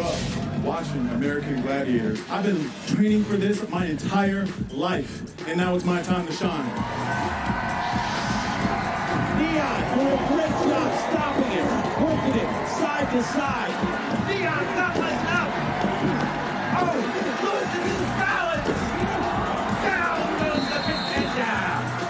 up watching American Gladiators. I've been training for this my entire life, and now it's my time to shine. Neon doing a great job stopping it, working it side to side. Neon not letting up. Oh, losing his balance. Down goes the contender.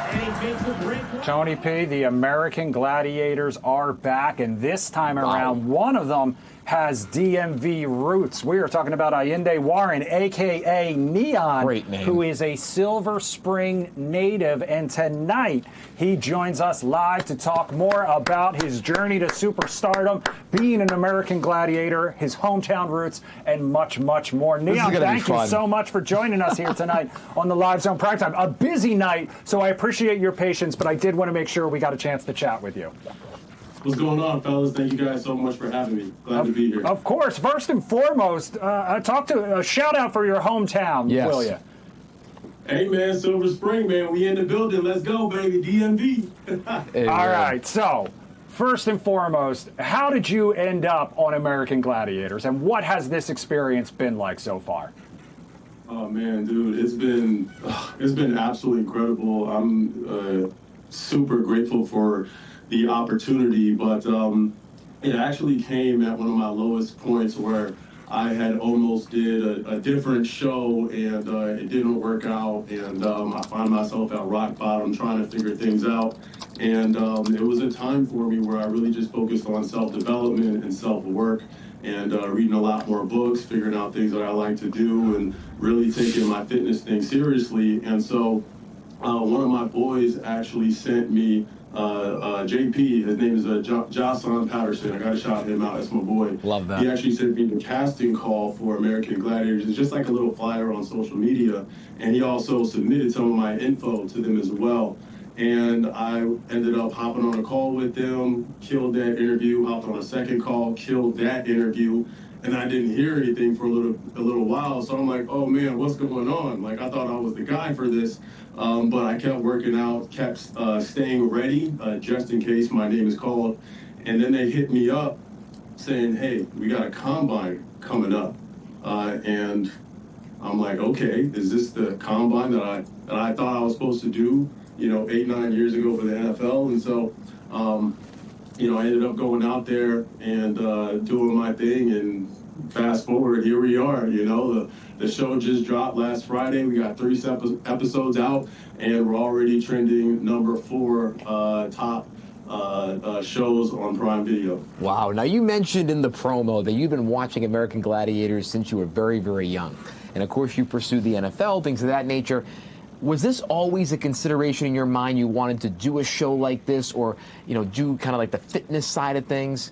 And he makes a great. Tony P., the American Gladiators are back, and this time around, one of them has DMV roots. We are talking about Ayinde Warren, a.k.a. Neon, Great name. who is a Silver Spring native, and tonight he joins us live to talk more about his journey to superstardom, being an American Gladiator, his hometown roots, and much, much more. Neon, thank you so much for joining us here tonight on the Live Zone Primetime. A busy night, so I appreciate your patience, but I did want to make sure we got a chance to chat with you. What's going on, fellas? Thank you guys so much for having me. Glad to be here. Of course. First and foremost, shout out for your hometown, will you? Hey, man, Silver Spring, man. We in the building. Let's go, baby. DMV. All right. So, first and foremost, how did you end up on American Gladiators, and what has this experience been like so far? Oh, man, dude, it's been absolutely incredible. I'm super grateful for the opportunity, but it actually came at one of my lowest points where I had almost did a different show and it didn't work out, and I found myself at rock bottom trying to figure things out, and it was a time for me where I really just focused on self-development and self-work and reading a lot more books, figuring out things that I like to do, and really taking my fitness thing seriously. And so one of my boys actually sent me JP, his name is Jocelyn Patterson. I gotta shout him out. That's my boy. Love that. He actually sent me the casting call for American Gladiators. It's just like a little flyer on social media, and he also submitted some of my info to them as well. And I ended up hopping on a call with them, killed that interview, hopped on a second call, killed that interview, and I didn't hear anything for a little while. So I'm like, oh man, what's going on? Like, I thought I was the guy for this. But I kept working out, kept staying ready just in case my name is called. And then they hit me up saying, hey, we got a combine coming up. And I'm like, okay, is this the combine that I thought I was supposed to do, 8-9 years ago for the NFL? And so, I ended up going out there and doing my thing, and fast forward, here we are. The show just dropped last Friday. We got 3 episodes out, and we're already trending number 4 top shows on Prime Video. Wow. Now, you mentioned in the promo that you've been watching American Gladiators since you were very, very young. And, of course, you pursued the NFL, things of that nature. Was this always a consideration in your mind? You wanted to do a show like this, or, do kind of like the fitness side of things?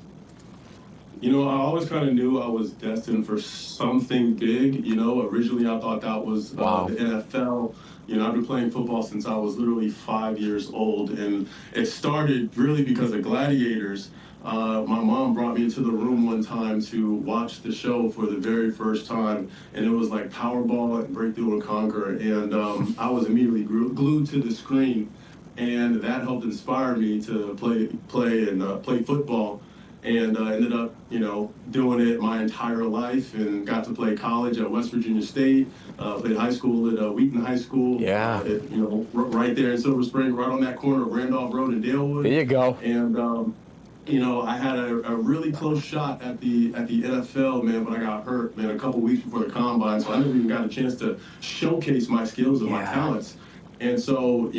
I always kind of knew I was destined for something big. Originally I thought that was the NFL. I've been playing football since I was literally 5 years old, and it started really because of Gladiators. My mom brought me into the room one time to watch the show for the very first time, and it was like Powerball and Breakthrough and Conquer, and I was immediately glued to the screen, and that helped inspire me to play football. And I ended up, doing it my entire life, and got to play college at West Virginia State, played high school at Wheaton High School. Yeah. Right there in Silver Spring, right on that corner of Randolph Road and Dalewood. There you go. And, I had a really close shot at the NFL, man, but I got hurt, man, a couple weeks before the combine, so I never even got a chance to showcase my skills and my talents. And so,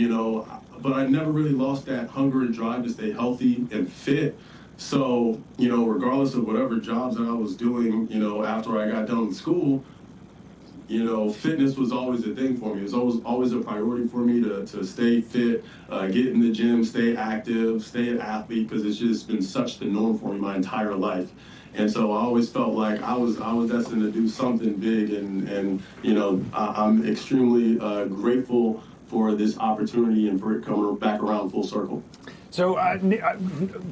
but I never really lost that hunger and drive to stay healthy and fit. So, regardless of whatever jobs that I was doing, after I got done with school, fitness was always a thing for me. It was always a priority for me to stay fit, get in the gym, stay active, stay an athlete, because it's just been such the norm for me my entire life. And so I always felt like I was destined to do something big, and I'm extremely grateful for this opportunity and for it coming back around full circle. So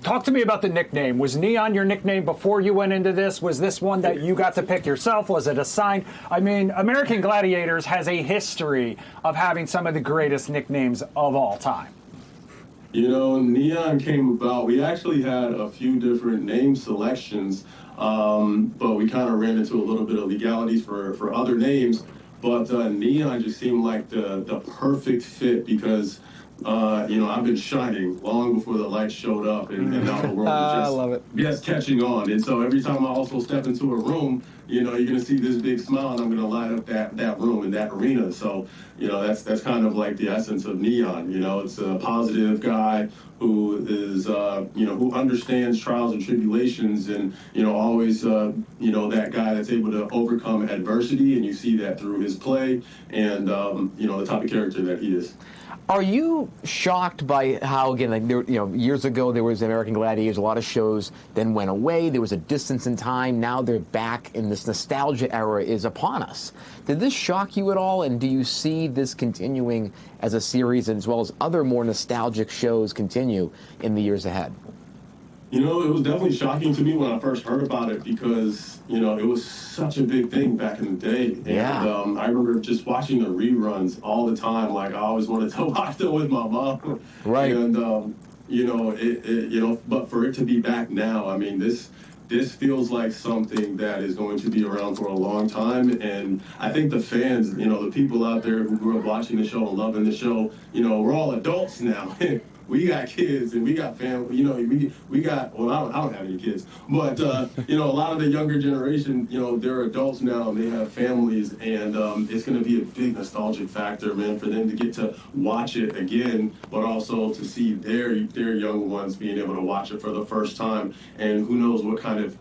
talk to me about the nickname. Was Neon your nickname before you went into this? Was this one that you got to pick yourself? Was it assigned? I mean, American Gladiators has a history of having some of the greatest nicknames of all time. Neon came about. We actually had a few different name selections. But we kind of ran into a little bit of legalities for other names. But Neon just seemed like the perfect fit because, I've been shining long before the lights showed up, and now the world I is love it. just catching on. And so every time I also step into a room, you're going to see this big smile, and I'm going to light up that room and that arena. So, that's kind of like the essence of Neon. It's a positive guy who is, who understands trials and tribulations, and, always, that guy that's able to overcome adversity. And you see that through his play and, the type of character that he is. Are you shocked by how, again, like years ago there was American Gladiators, a lot of shows then went away, there was a distance in time, now they're back and this nostalgia era is upon us. Did this shock you at all, and do you see this continuing as a series as well as other more nostalgic shows continue in the years ahead? It was definitely shocking to me when I first heard about it because, it was such a big thing back in the day. And Yeah. I remember just watching the reruns all the time. Like, I always wanted to watch them with my mom. Right. And, but for it to be back now, I mean, this feels like something that is going to be around for a long time. And I think the fans, the people out there who grew up watching the show and loving the show, we're all adults now. We got kids and we got family, we got, well, I don't have any kids, but, a lot of the younger generation, they're adults now and they have families, and it's going to be a big nostalgic factor, man, for them to get to watch it again, but also to see their young ones being able to watch it for the first time, and who knows what kind of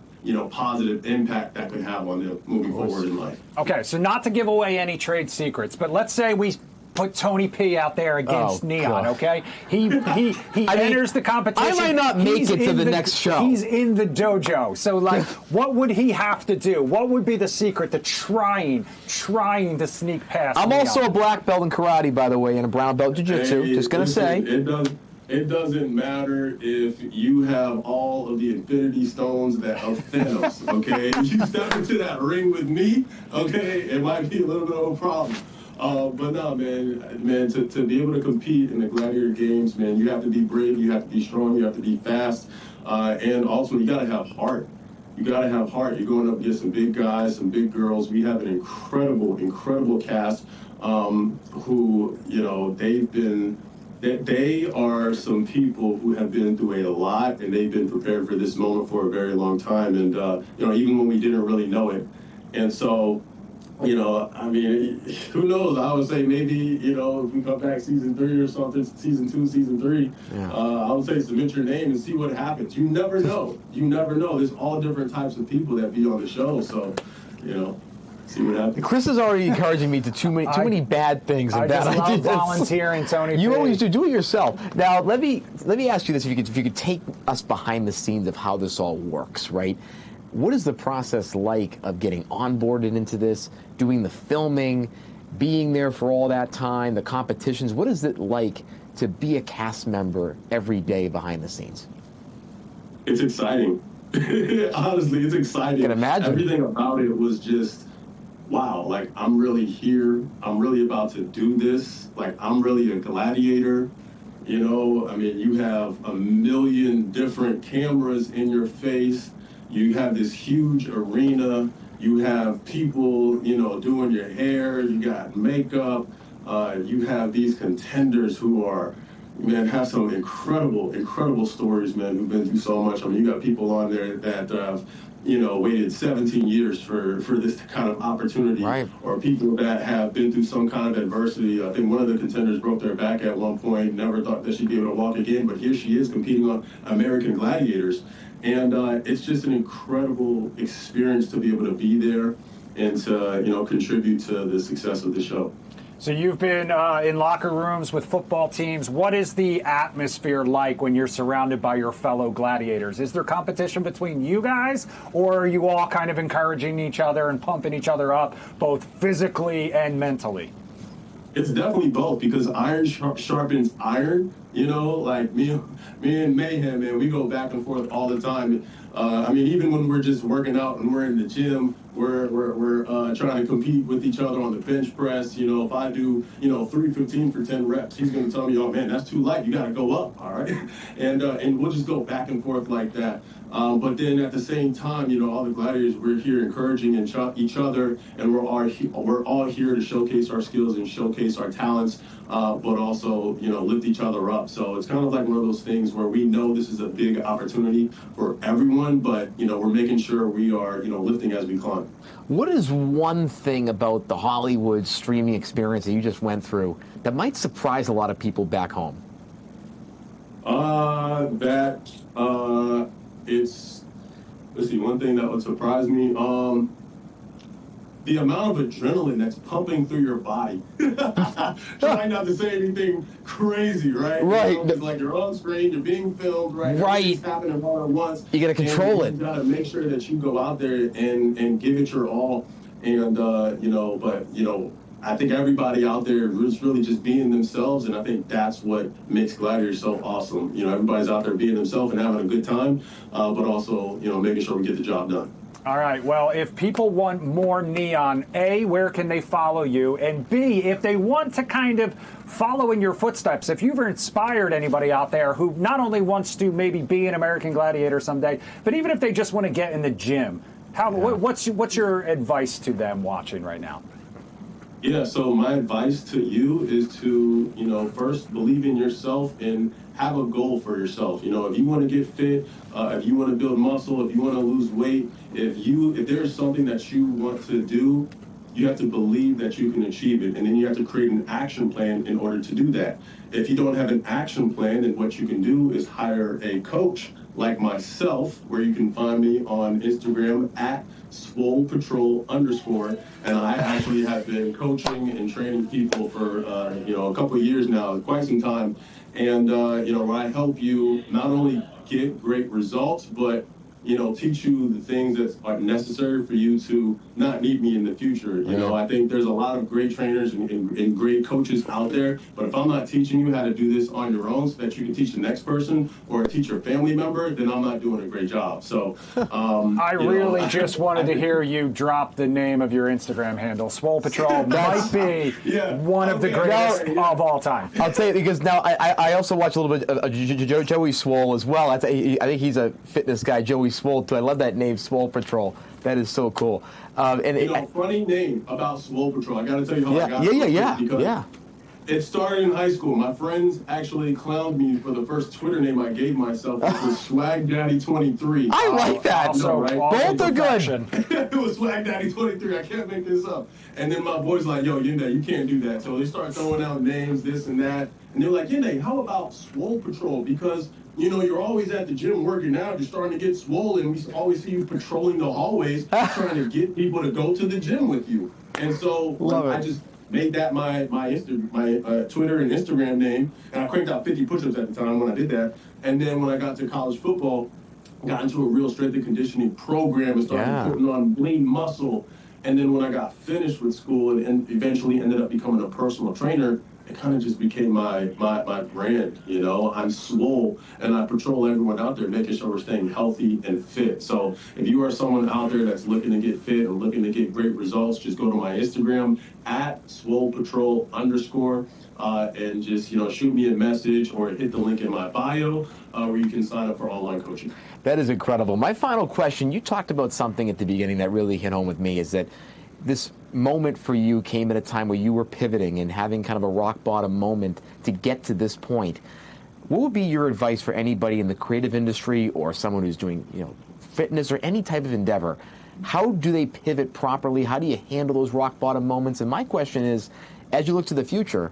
positive impact that could have on them moving forward in life. Okay, so not to give away any trade secrets, but let's say we put Tony P out there against Neon, God. okay? He enters the competition. I might not make He's it to in the next show. He's in the dojo. So, like, what would he have to do? What would be the secret to trying to sneak past I'm Neon? also a black belt in karate, by the way, and a brown belt in jiu-jitsu. Hey, Just going to say. It doesn't matter if you have all of the Infinity Stones of Thanos, okay? If you step into that ring with me, okay, it might be a little bit of a problem. But no, man, to be able to compete in the Gladiator games, man, you have to be brave, you have to be strong, you have to be fast, and also you got to have heart. You got to have heart. You're going up against some big guys, some big girls. We have an incredible cast who, they are some people who have been through a lot, and they've been prepared for this moment for a very long time. And, even when we didn't really know it. And so, who knows? I would say maybe, if we come back season 3 or something, season 2, season 3, I would say submit your name and see what happens. You never know. There's all different types of people that be on the show. So, see what happens. Chris is already encouraging me to too many bad things and I bad just love ideas. volunteering, Tony. You P. always do it yourself. Now, let me ask you this: if you could take us behind the scenes of how this all works, right? What is the process like of getting onboarded into this, doing the filming, being there for all that time, the competitions? What is it like to be a cast member every day behind the scenes? It's exciting. Honestly, it's exciting. I can imagine. Everything about it was just, wow, like, I'm really here. I'm really about to do this. Like, I'm really a gladiator. You have a million different cameras in your face. You have this huge arena. You have people, doing your hair. You got makeup. You have these contenders who are, have some incredible stories, man, who've been through so much. You got people on there that have, waited 17 years for this kind of opportunity. Right. Or people that have been through some kind of adversity. I think one of the contenders broke their back at one point, never thought that she'd be able to walk again, but here she is competing on American Gladiators. And it's just an incredible experience to be able to be there and to, contribute to the success of the show. So you've been in locker rooms with football teams. What is the atmosphere like when you're surrounded by your fellow gladiators? Is there competition between you guys, or are you all kind of encouraging each other and pumping each other up, both physically and mentally? It's definitely both, because iron sharpens iron, You know, like me and Mayhem, man, we go back and forth all the time. I mean, even when we're just working out and we're in the gym, we're trying to compete with each other on the bench press. You know, if I do, 315 for 10 reps, he's going to tell me, oh man, that's too light. You got to go up. All right. And we'll just go back and forth like that. But then at the same time, all the gladiators, we're here encouraging each other, and we're all here to showcase our skills and showcase our talents, but also, lift each other up. So it's kind of like one of those things where we know this is a big opportunity for everyone, but, we're making sure we are, lifting as we climb. What is one thing about the Hollywood streaming experience that you just went through that might surprise a lot of people back home? Let's see, one thing that would surprise me, the amount of adrenaline that's pumping through your body. Trying not to say anything crazy, right? Right. It's like you're on screen, you're being filmed, right? Right. It's happening all at once. You got to control it. You got to make sure that you go out there and give it your all. And, I think everybody out there is really just being themselves, and I think that's what makes Gladiators so awesome. Everybody's out there being themselves and having a good time, but also, making sure we get the job done. All right. Well, if people want more Neon, A, where can they follow you? And B, if they want to kind of follow in your footsteps, if you've inspired anybody out there who not only wants to maybe be an American Gladiator someday, but even if they just want to get in the gym, what's your advice to them watching right now? Yeah, so my advice to you is to, first believe in yourself and have a goal for yourself. If you want to get fit, if you want to build muscle, if you want to lose weight, if there's something that you want to do, you have to believe that you can achieve it. And then you have to create an action plan in order to do that. If you don't have an action plan, then what you can do is hire a coach like myself, where you can find me on Instagram at swolepatrol_. And I actually have been coaching and training people for, a couple of years now, quite some time. And, where I help you not only get great results, but teach you the things that are necessary for you to not need me in the future. I think there's a lot of great trainers and great coaches out there, but if I'm not teaching you how to do this on your own so that you can teach the next person or teach your family member, then I'm not doing a great job. So I really just wanted to hear you drop the name of your Instagram handle. Swole Patrol might be one of the greatest of all time. I'll tell you, because now I also watch a little bit of Joey Swole as well. I think he's a fitness guy, Joey Swole too. I love that name, Swole Patrol. That is so cool. Funny name about Swole Patrol. I got to tell you how I got it. Yeah. It started in high school. My friends actually clowned me for the first Twitter name I gave myself, which was Swag Daddy 23. I like that. Right? Both are good. It was Swag Daddy 23. I can't make this up. And then my boys like, yo, Ayinde, you can't do that. So they start throwing out names, this and that. And they're like, Ayinde, how about Swole Patrol? Because you're always at the gym working out. You're starting to get swollen. We always see you patrolling the hallways, trying to get people to go to the gym with you. And so I just made that my Twitter and Instagram name, and I cranked out 50 push-ups at the time when I did that. And then when I got to college football, got into a real strength and conditioning program and started putting on lean muscle. And then when I got finished with school and eventually ended up becoming a personal trainer, it kind of just became my brand. I'm swole, and I patrol everyone out there, making sure we're staying healthy and fit. So if you are someone out there that's looking to get fit and looking to get great results, just go to my Instagram at swolepatrol_, and just shoot me a message or hit the link in my bio where you can sign up for online coaching. That is incredible. My final question, you talked about something at the beginning that really hit home with me, is that this moment for you came at a time where you were pivoting and having kind of a rock bottom moment to get to this point. What would be your advice for anybody in the creative industry or someone who's doing, fitness or any type of endeavor? How do they pivot properly? How do you handle those rock bottom moments? And my question is, as you look to the future,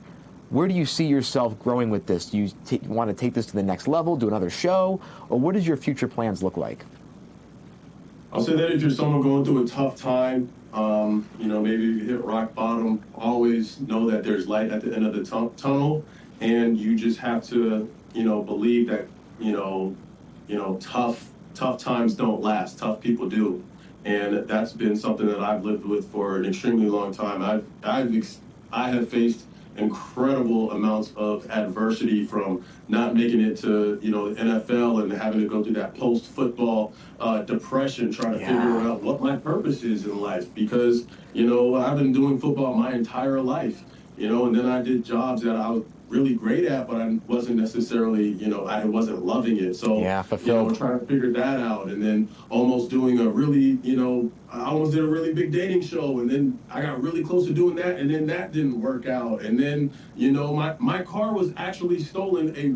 where do you see yourself growing with this? Do you want to take this to the next level, do another show, or what does your future plans look like? I'll say that if you're someone going through a tough time, maybe you hit rock bottom, always know that there's light at the end of the tunnel, and you just have to, believe that, tough times don't last. Tough people do, and that's been something that I've lived with for an extremely long time. I have faced incredible amounts of adversity, from not making it to, the NFL and having to go through that post-football depression, trying to figure out what my purpose is in life. Because, I've been doing football my entire life, and then I did jobs that I was really great at, but I wasn't necessarily, I wasn't loving it. So, fulfilled. Trying to figure that out, and then almost doing a really, I almost did a really big dating show, and then I got really close to doing that, and then that didn't work out. And then, my car was actually stolen a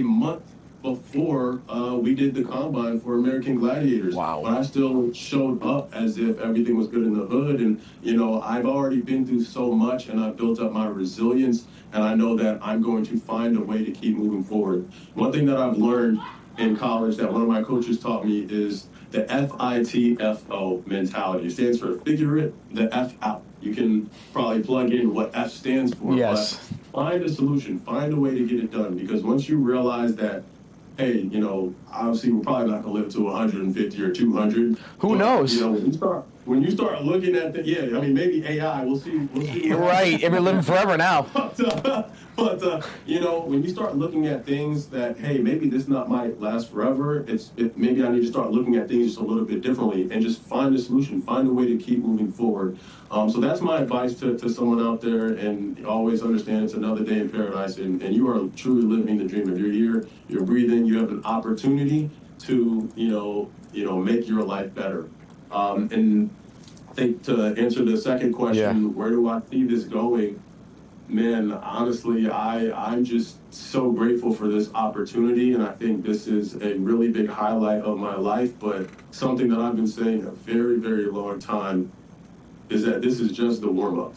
month before we did the combine for American Gladiators. Wow. But I still showed up as if everything was good in the hood. And, I've already been through so much, and I've built up my resilience, and I know that I'm going to find a way to keep moving forward. One thing that I've learned in college that one of my coaches taught me is the FITFO mentality. It stands for figure it the F out. You can probably plug in what F stands for. Yes. But find a solution, find a way to get it done. Because once you realize that, hey, obviously we're probably not going to live to 150 or 200. Who knows? When you start looking at maybe AI, we'll see. You're right. We're living forever now. But when you start looking at things that, hey, maybe this might last forever, maybe I need to start looking at things just a little bit differently and just find a solution, find a way to keep moving forward. So that's my advice to someone out there, and always understand it's another day in paradise, and you are truly living the dream. If you're here, you're breathing, you have an opportunity to, make your life better. And I think to answer the second question, where do I see this going? Man, honestly, I'm just so grateful for this opportunity, and I think this is a really big highlight of my life. But something that I've been saying a very, very long time is that this is just the warm-up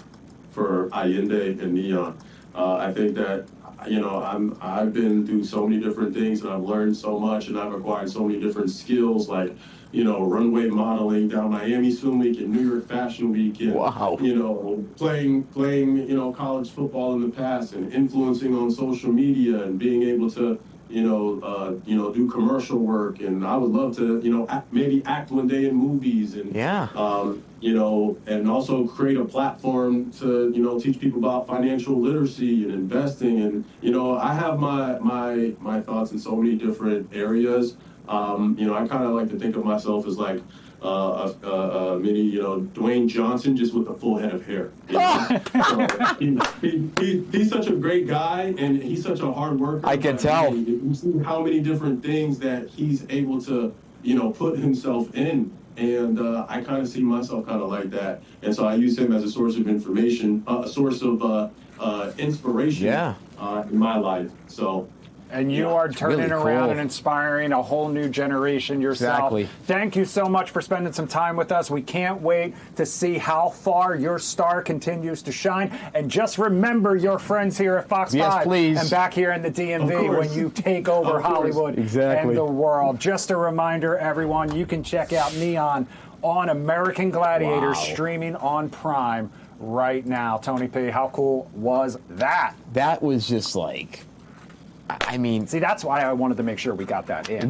for Ayinde and Neon. I think that, I've been through so many different things, and I've learned so much, and I've acquired so many different skills, like, runway modeling down Miami Swim Week and New York Fashion Week, and, playing, college football in the past, and influencing on social media, and being able to, do commercial work. And I would love to, maybe act one day in movies, and, and also create a platform to, teach people about financial literacy and investing. And, I have my thoughts in so many different areas. I kind of like to think of myself as like a mini, Dwayne Johnson, just with a full head of hair. He's such a great guy, and he's such a hard worker. I can tell. You see how many different things that he's able to, put himself in. And I kind of see myself kind of like that. And so I use him as a source of information, a source of inspiration in my life. So. And you are turning really around cool. and inspiring a whole new generation yourself. Exactly. Thank you so much for spending some time with us. We can't wait to see how far your star continues to shine. And just remember your friends here at Fox 5 please. and back here in the DMV when you take over Hollywood and the world. Just a reminder, everyone, you can check out Neon on American Gladiators streaming on Prime right now. Tony P., how cool was that? That was just like, I mean, See, that's why I wanted to make sure we got that in.